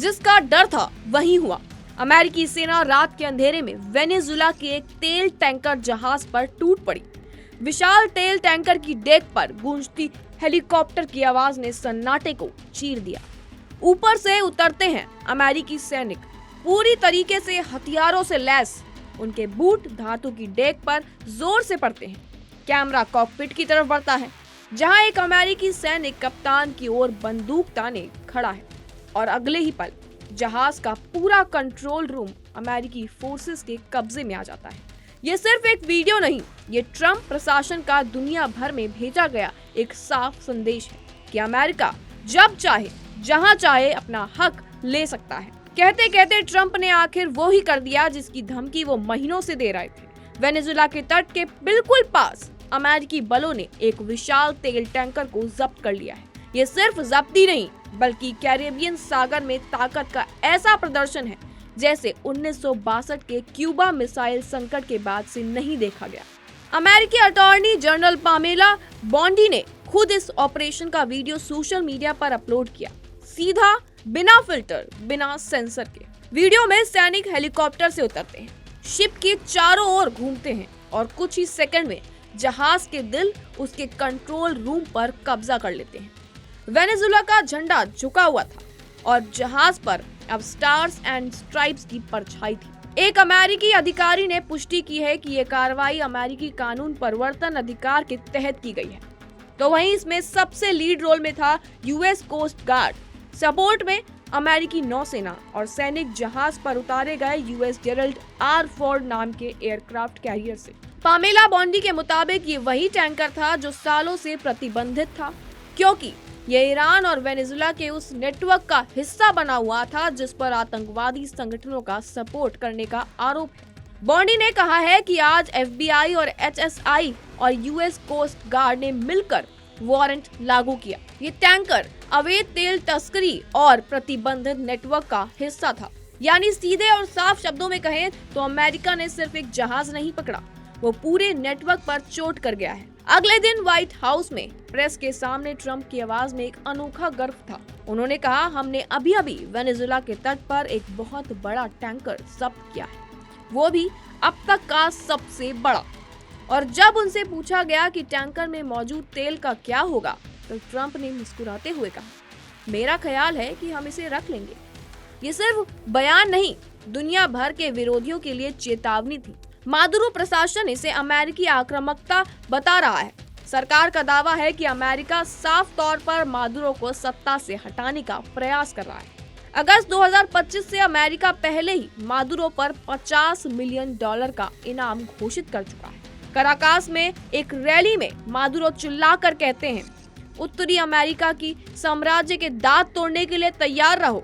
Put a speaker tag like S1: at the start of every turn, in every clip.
S1: जिसका डर था वही हुआ। अमेरिकी सेना रात के अंधेरे में वेनेजुएला के एक तेल टैंकर जहाज पर टूट पड़ी। विशाल तेल टैंकर की डेक पर गूंजती हेलीकॉप्टर की आवाज ने सन्नाटे को चीर दिया। ऊपर से उतरते हैं अमेरिकी सैनिक, पूरी तरीके से हथियारों से लैस। उनके बूट धातु की डेक पर जोर से पड़ते हैं। कैमरा कॉकपिट की तरफ बढ़ता है, जहां एक अमेरिकी सैनिक कप्तान की ओर बंदूक ताने खड़ा है और अगले ही पल जहाज का पूरा कंट्रोल रूम अमेरिकी फोर्सेस के कब्जे में आ जाता है। ये सिर्फ एक वीडियो नहीं, ये ट्रंप प्रशासन का दुनिया भर में भेजा गया एक साफ संदेश है कि अमेरिका जब चाहे जहां चाहे अपना हक ले सकता है। कहते कहते ट्रंप ने आखिर वो ही कर दिया जिसकी धमकी वो महीनों से दे रहे थे। वेनेजुएला के तट के बिल्कुल पास अमेरिकी बलों ने एक विशाल तेल टैंकर को जब्त कर लिया है। ये सिर्फ जब्ती नहीं, बल्कि कैरेबियन सागर में ताकत का ऐसा प्रदर्शन है जैसे 1962 के क्यूबा मिसाइल संकट के बाद से नहीं देखा गया। अमेरिकी अटॉर्नी जनरल पामेला बॉन्डी ने खुद इस ऑपरेशन का वीडियो सोशल मीडिया पर अपलोड किया, सीधा बिना फिल्टर, बिना सेंसर के। वीडियो में सैनिक हेलीकॉप्टर से उतरते हैं, शिप के चारों ओर घूमते हैं और कुछ ही सेकंड में जहाज के दिल उसके कंट्रोल रूम पर कब्जा कर लेते हैं। वेनेजुएला का झंडा झुका हुआ था और जहाज पर अब स्टार्स एंड स्ट्राइप्स की परछाई थी। एक अमेरिकी अधिकारी ने पुष्टि की है कि यह कार्रवाई अमेरिकी कानून परिवर्तन अधिकार के तहत की गई है। तो वहीं इसमें सबसे लीड रोल में था यूएस कोस्ट गार्ड। सपोर्ट में अमेरिकी नौसेना और सैनिक जहाज पर उतारे गए यूएस जेरल्ड आर फोर्ड नाम के एयरक्राफ्ट कैरियर से। पामेला बॉन्डी के मुताबिक ये वही टैंकर था जो सालों से प्रतिबंधित था, क्योंकि यह ईरान और वेनेजुएला के उस नेटवर्क का हिस्सा बना हुआ था जिस पर आतंकवादी संगठनों का सपोर्ट करने का आरोप है। बॉन्डी ने कहा है कि आज एफबीआई और एचएसआई और यूएस कोस्ट गार्ड ने मिलकर वारंट लागू किया। ये टैंकर अवैध तेल तस्करी और प्रतिबंधित नेटवर्क का हिस्सा था। यानी सीधे और साफ शब्दों में कहें तो अमेरिका ने सिर्फ एक जहाज नहीं पकड़ा, वो पूरे नेटवर्क पर चोट कर गया है। अगले दिन व्हाइट हाउस में प्रेस के सामने ट्रंप की आवाज में एक अनोखा गर्व था। उन्होंने कहा, हमने अभी अभी वेनेजुएला के तट पर एक बहुत बड़ा टैंकर जब्त किया है, वो भी अब तक का सबसे बड़ा। और जब उनसे पूछा गया कि टैंकर में मौजूद तेल का क्या होगा, तो ट्रंप ने मुस्कुराते हुए कहा, मेरा ख्याल है कि हम इसे रख लेंगे। ये सिर्फ बयान नहीं, दुनिया भर के विरोधियों के लिए चेतावनी थी। मादुरो प्रशासन इसे अमेरिकी आक्रामकता बता रहा है। सरकार का दावा है कि अमेरिका साफ तौर पर मादुरो को सत्ता से हटाने का प्रयास कर रहा है। अगस्त 2025 से अमेरिका पहले ही मादुरो पर $50 मिलियन का इनाम घोषित कर चुका है। कराकास में एक रैली में मादुरो चिल्लाकर कहते हैं, उत्तरी अमेरिका की साम्राज्य के दांत तोड़ने के लिए तैयार रहो।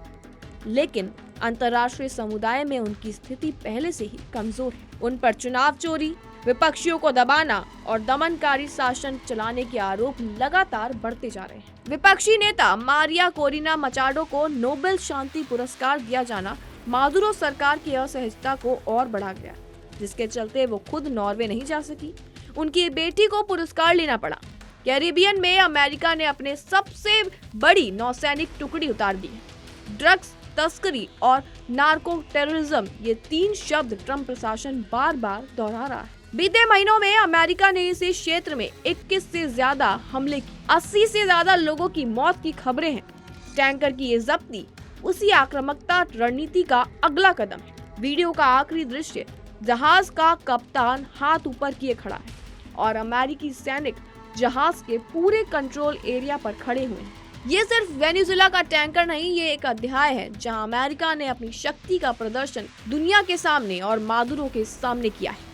S1: लेकिन अंतर्राष्ट्रीय समुदाय में उनकी स्थिति पहले से ही कमजोर है। उन पर चुनाव चोरी, विपक्षियों को दबाना और दमनकारी शासन चलाने के आरोप लगातार बढ़ते जा रहे हैं। विपक्षी नेता मारिया कोरिना मचाडो को नोबेल शांति पुरस्कार दिया जाना मादुरो सरकार की असहजता को और बढ़ा गया, जिसके चलते वो खुद नॉर्वे नहीं जा सकी। उनकी बेटी को पुरस्कार लेना पड़ा। कैरिबियन में अमेरिका ने अपने सबसे बड़ी नौसैनिक टुकड़ी उतार दी है। ड्रग्स तस्करी और नार्को टेररिज्म, ये 3 शब्द ट्रंप प्रशासन बार बार दोहरा रहा है। बीते महीनों में अमेरिका ने इस क्षेत्र में 21 से ज्यादा हमले की, 80 से ज्यादा लोगों की मौत की खबरें हैं। टैंकर की ये जब्ती उसी आक्रामकता रणनीति का अगला कदम है। वीडियो का आखिरी दृश्य, जहाज का कप्तान हाथ ऊपर किए खड़ा है और अमेरिकी सैनिक जहाज के पूरे कंट्रोल एरिया पर खड़े हुए हैं। ये सिर्फ वेनेजुएला का टैंकर नहीं, ये एक अध्याय है जहां अमेरिका ने अपनी शक्ति का प्रदर्शन दुनिया के सामने और मादुरो के सामने किया है।